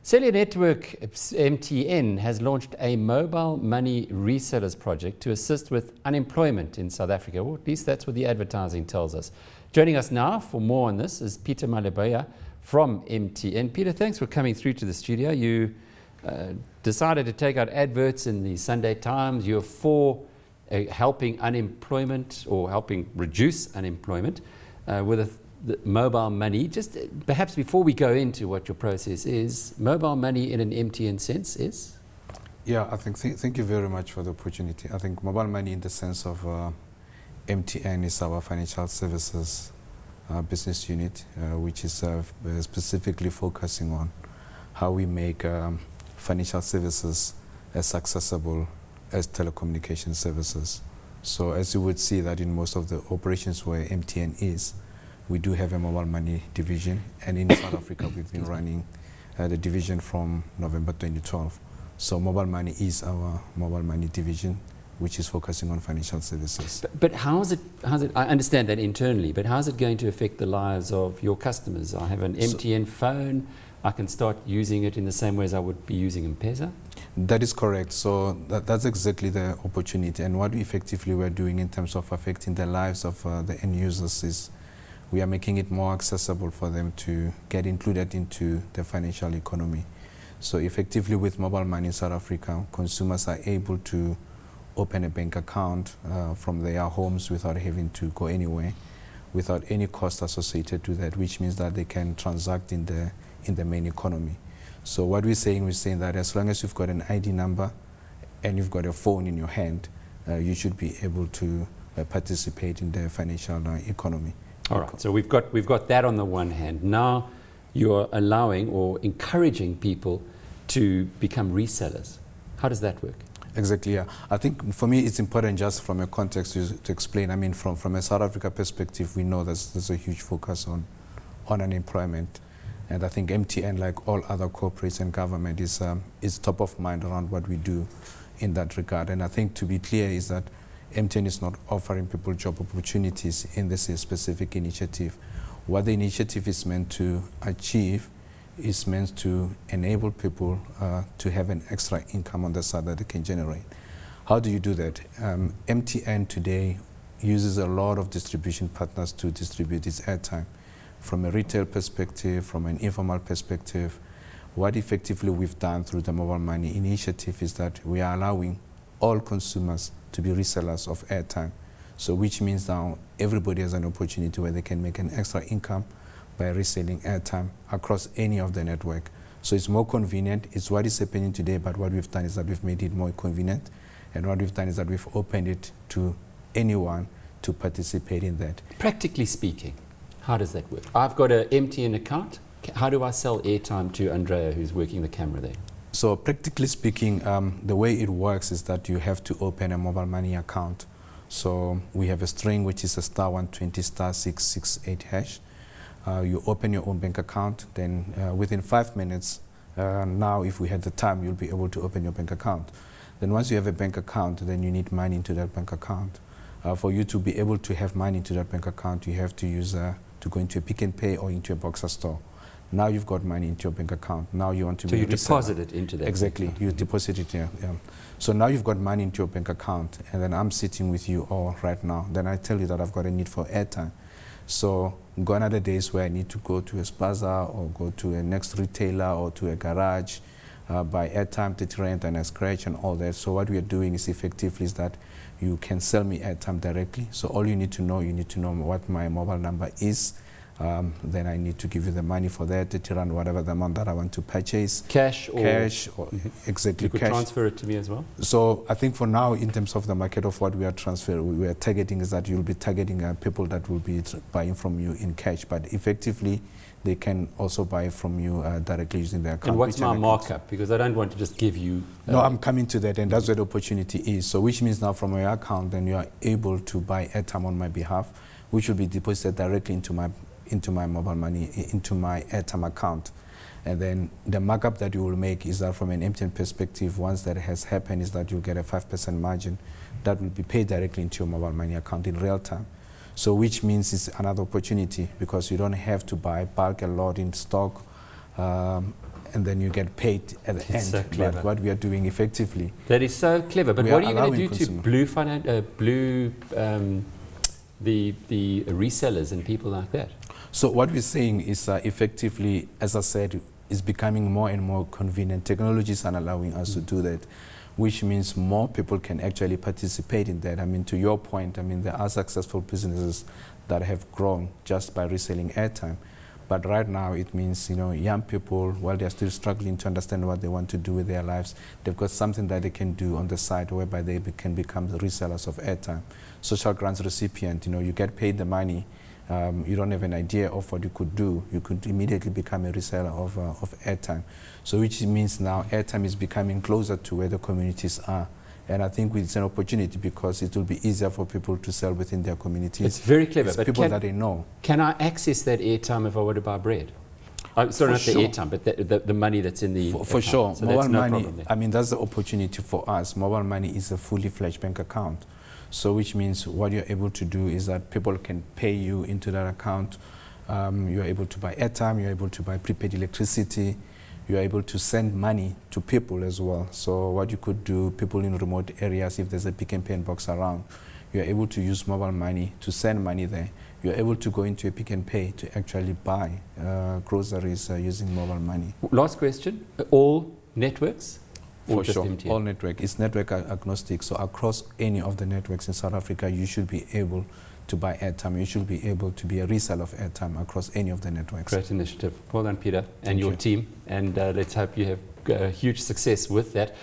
Cellular Network MTN has launched a mobile money resellers project to assist with unemployment in South Africa, or at least that's what the advertising tells us. Joining us now for more on this is Peter Malebye from MTN. Peter, thanks for coming through to the studio. You decided to take out adverts in the Sunday Times. You're for helping unemployment or helping reduce unemployment with the mobile money. Just perhaps before we go into what your process is, mobile money in an MTN sense is? Yeah, I think thank you very much for the opportunity. I think mobile money in the sense of MTN is our financial services business unit, which is specifically focusing on how we make financial services as accessible as telecommunication services. So as you would see that in most of the operations where MTN is, we do have a mobile money division, and in South Africa we've been running the division from November 2012. So mobile money is our mobile money division, which is focusing on financial services. But how is it, I understand that internally, but how is it going to affect the lives of your customers? I have an MTN phone, I can start using it in the same way as I would be using M-Pesa? That is correct. So that's exactly the opportunity, and what we effectively we're doing in terms of affecting the lives of the end users is we are making it more accessible for them to get included into the financial economy. So effectively with mobile money in South Africa, consumers are able to open a bank account from their homes without having to go anywhere, without any cost associated to that, which means that they can transact in the main economy. So what we're saying that as long as you've got an ID number and you've got a phone in your hand, you should be able to participate in the financial economy. All right, so we've got that on the one hand. Now you're allowing or encouraging people to become resellers. How does that work? Exactly, yeah. I think for me it's important just from a context to explain. I mean, from a South Africa perspective, we know there's a huge focus on unemployment. And I think MTN, like all other corporates and government, is top of mind around what we do in that regard. And I think to be clear is that MTN is not offering people job opportunities in this specific initiative. What the initiative is meant to achieve is meant to enable people to have an extra income on the side that they can generate. How do you do that? MTN today uses a lot of distribution partners to distribute its airtime. From a retail perspective, from an informal perspective, what effectively we've done through the mobile money initiative is that we are allowing all consumers to be resellers of airtime. So which means now everybody has an opportunity where they can make an extra income by reselling airtime across any of the network. So it's more convenient. It's what is happening today, but what we've done is that we've made it more convenient. And what we've done is that we've opened it to anyone to participate in that. Practically speaking, how does that work? I've got an MTN account. How do I sell airtime to Andrea, who's working the camera there? So practically speaking, the way it works is that you have to open a mobile money account. So we have a string which is a *120 *668 hash. You open your own bank account, then within 5 minutes, now if we had the time, you'll be able to open your bank account. Then once you have a bank account, then you need money into that bank account. For you to be able to have money into that bank account, you have to use to go into a Pick n Pay or into a Boxer store. Now you've got money into your bank account. Now you want to So you deposit it into that. Exactly, you deposit it here. Yeah. So now you've got money into your bank account, and then I'm sitting with you all right now. Then I tell you that I've got a need for airtime. So gone are the days where I need to go to a spaza or go to a next retailer or to a garage, buy airtime, 30 rand and a scratch and all that. So what we are doing is effectively is that you can sell me airtime directly. So all you need to know what my mobile number is. Then I need to give you the money for that, 30 rand, whatever the amount that I want to purchase. Cash or exactly. You could cash. transfer it to me as well? So I think for now, in terms of the market of what we are transferring, we are targeting is that you'll be targeting people that will be buying from you in cash, but effectively they can also buy from you directly using their account. And what's my markup? Because I don't want to just give you... No, I'm coming to that, and that's where the opportunity is. So which means now from your account, then you are able to buy airtime on my behalf, which will be deposited directly into my mobile money, into my airtime account. And then the markup that you will make is that from an MTN perspective, once that has happened, is that you'll get a 5% margin that will be paid directly into your mobile money account in real time. So which means it's another opportunity because you don't have to buy bulk a lot in stock and then you get paid at the That's so end. clever. But what we are doing effectively, That is so clever. But We what are are you going to allowing do to consumer- blue the resellers and people like that? so what we're saying is effectively, as I said, is becoming more and more convenient. Technologies are allowing us to do that, which means more people can actually participate in that. I mean, to your point, I mean, there are successful businesses that have grown just by reselling airtime. But right now it means, young people, while they're still struggling to understand what they want to do with their lives, they've got something that they can do on the side whereby they can become the resellers of airtime. Social grants recipient, you get paid the money, you don't have an idea of what you could do. You could immediately become a reseller of airtime. So which means now airtime is becoming closer to where the communities are. And I think it's an opportunity because it will be easier for people to sell within their communities. It's very clever. It's But people that they know. can I access that airtime if I want to buy bread? Sorry, not sure. the airtime, but the money that's in the For account. sure. So Mobile that's no money, problem there. I mean, that's the opportunity for us. Mobile money is a fully fledged bank account. So which means what you're able to do is that people can pay you into that account. You're able to buy airtime, you're able to buy prepaid electricity, you're able to send money to people as well. So what you could do, people in remote areas, if there's a Pick and Pay box around, you're able to use mobile money to send money there. You're able to go into a Pick and Pay to actually buy groceries using mobile money. Last question. All networks? Or For just sure, MTN? all network. It's network agnostic. So across any of the networks in South Africa, you should be able to buy airtime. You should be able to be a reseller of airtime across any of the networks. Great initiative. Well done, Peter, and Thank your you. team. And let's hope you have huge success with that.